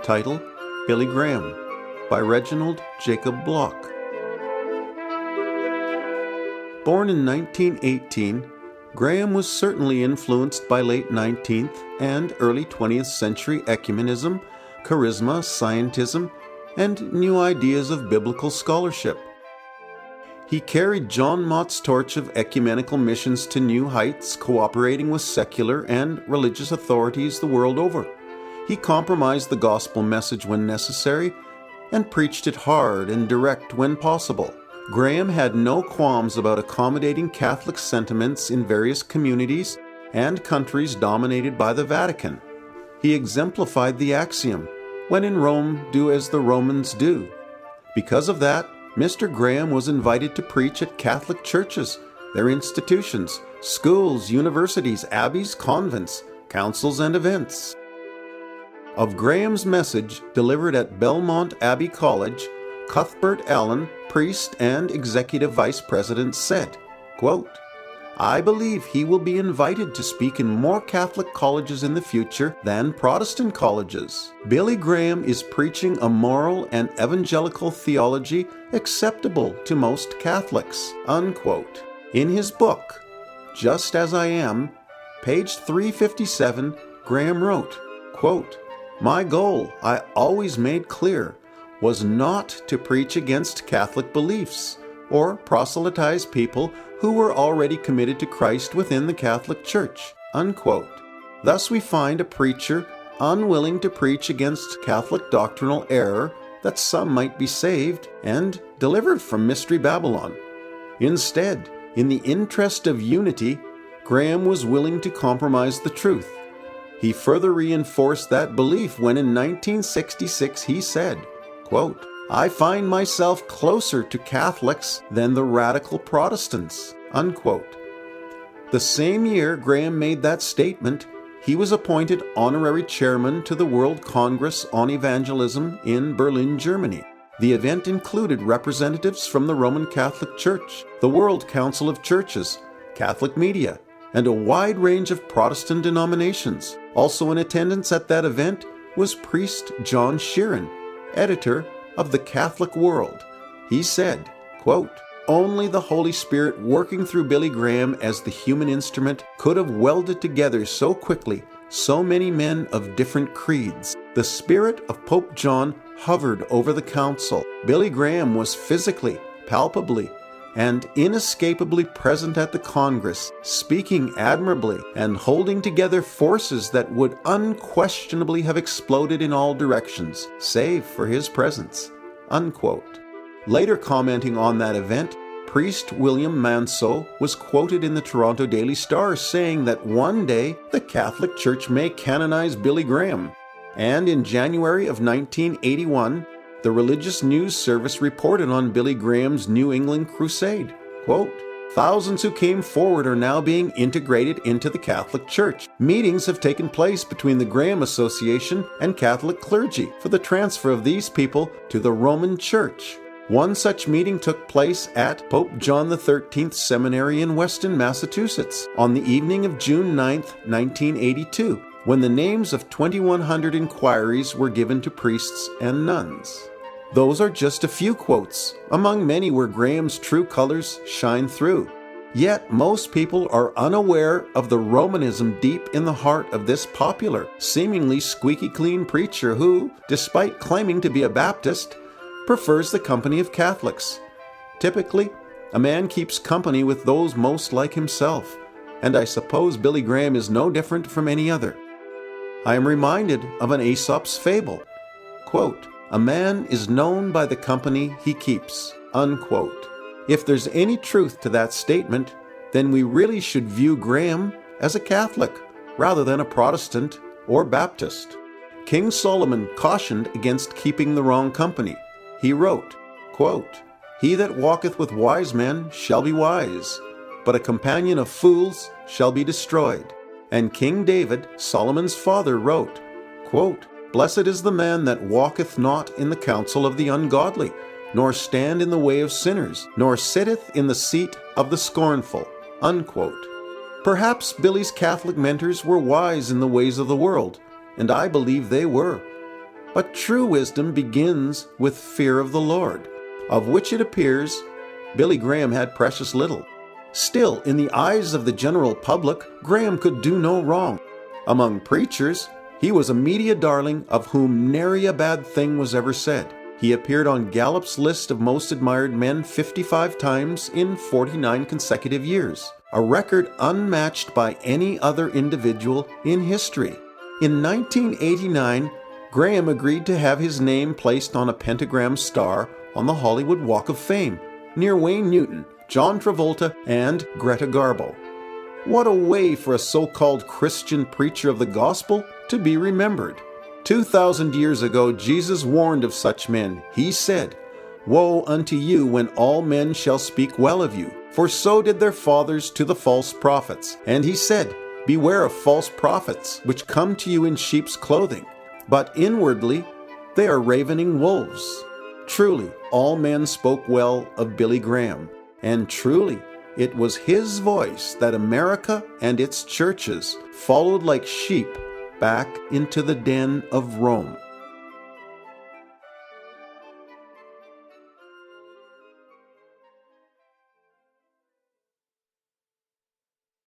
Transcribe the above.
Title: Billy Graham, by Reginald Jacob Block. Born in 1918, Graham was certainly influenced by late 19th and early 20th century ecumenism, charisma, scientism, and new ideas of biblical scholarship. He carried John Mott's torch of ecumenical missions to new heights, cooperating with secular and religious authorities the world over. He compromised the gospel message when necessary and preached it hard and direct when possible. Graham had no qualms about accommodating Catholic sentiments in various communities and countries dominated by the Vatican. He exemplified the axiom, "When in Rome, do as the Romans do." Because of that, Mr. Graham was invited to preach at Catholic churches, their institutions, schools, universities, abbeys, convents, councils, and events. Of Graham's message delivered at Belmont Abbey College, Cuthbert Allen, priest and executive vice president, said, quote, "I believe he will be invited to speak in more Catholic colleges in the future than Protestant colleges. Billy Graham is preaching a moral and evangelical theology acceptable to most Catholics," unquote. In his book, Just As I Am, page 357, Graham wrote, quote, "My goal, I always made clear, was not to preach against Catholic beliefs or proselytize people who were already committed to Christ within the Catholic Church," unquote. Thus we find a preacher unwilling to preach against Catholic doctrinal error that some might be saved and delivered from Mystery Babylon. Instead, in the interest of unity, Graham was willing to compromise the truth. He further reinforced that belief when in 1966 he said, quote, "I find myself closer to Catholics than the radical Protestants," unquote. The same year Graham made that statement, he was appointed honorary chairman to the World Congress on Evangelism in Berlin, Germany. The event included representatives from the Roman Catholic Church, the World Council of Churches, Catholic media, and a wide range of Protestant denominations. Also in attendance at that event was priest John Sheeran, editor of the Catholic World. He said, quote, "Only the Holy Spirit working through Billy Graham as the human instrument could have welded together so quickly so many men of different creeds. The spirit of Pope John hovered over the council. Billy Graham was physically, palpably, and inescapably present at the Congress, speaking admirably and holding together forces that would unquestionably have exploded in all directions, save for his presence," unquote. Later commenting on that event, priest William Manso was quoted in the Toronto Daily Star saying that one day the Catholic Church may canonize Billy Graham. And in January of 1981, the Religious News Service reported on Billy Graham's New England crusade. Quote, "Thousands who came forward are now being integrated into the Catholic Church. Meetings have taken place between the Graham Association and Catholic clergy for the transfer of these people to the Roman Church." One such meeting took place at Pope John XIII Seminary in Weston, Massachusetts, on the evening of June 9, 1982. When the names of 2,100 inquiries were given to priests and nuns. Those are just a few quotes, among many where Graham's true colors shine through. Yet most people are unaware of the Romanism deep in the heart of this popular, seemingly squeaky clean preacher who, despite claiming to be a Baptist, prefers the company of Catholics. Typically, a man keeps company with those most like himself, and I suppose Billy Graham is no different from any other. I am reminded of an Aesop's fable. Quote, "A man is known by the company he keeps," unquote. If there's any truth to that statement, then we really should view Graham as a Catholic rather than a Protestant or Baptist. King Solomon cautioned against keeping the wrong company. He wrote, quote, "He that walketh with wise men shall be wise, but a companion of fools shall be destroyed." And King David, Solomon's father, wrote, quote, "Blessed is the man that walketh not in the counsel of the ungodly, nor stand in the way of sinners, nor sitteth in the seat of the scornful," unquote. Perhaps Billy's Catholic mentors were wise in the ways of the world, and I believe they were. But true wisdom begins with fear of the Lord, of which it appears Billy Graham had precious little. Still, in the eyes of the general public, Graham could do no wrong. Among preachers, he was a media darling of whom nary a bad thing was ever said. He appeared on Gallup's list of most admired men 55 times in 49 consecutive years, a record unmatched by any other individual in history. In 1989, Graham agreed to have his name placed on a pentagram star on the Hollywood Walk of Fame, near Wayne Newton, John Travolta, and Greta Garbo. What a way for a so-called Christian preacher of the gospel to be remembered. 2,000 years ago, Jesus warned of such men. He said, "Woe unto you when all men shall speak well of you, for so did their fathers to the false prophets." And he said, "Beware of false prophets, which come to you in sheep's clothing, but inwardly they are ravening wolves." Truly, all men spoke well of Billy Graham, and truly, it was his voice that America and its churches followed like sheep back into the den of Rome.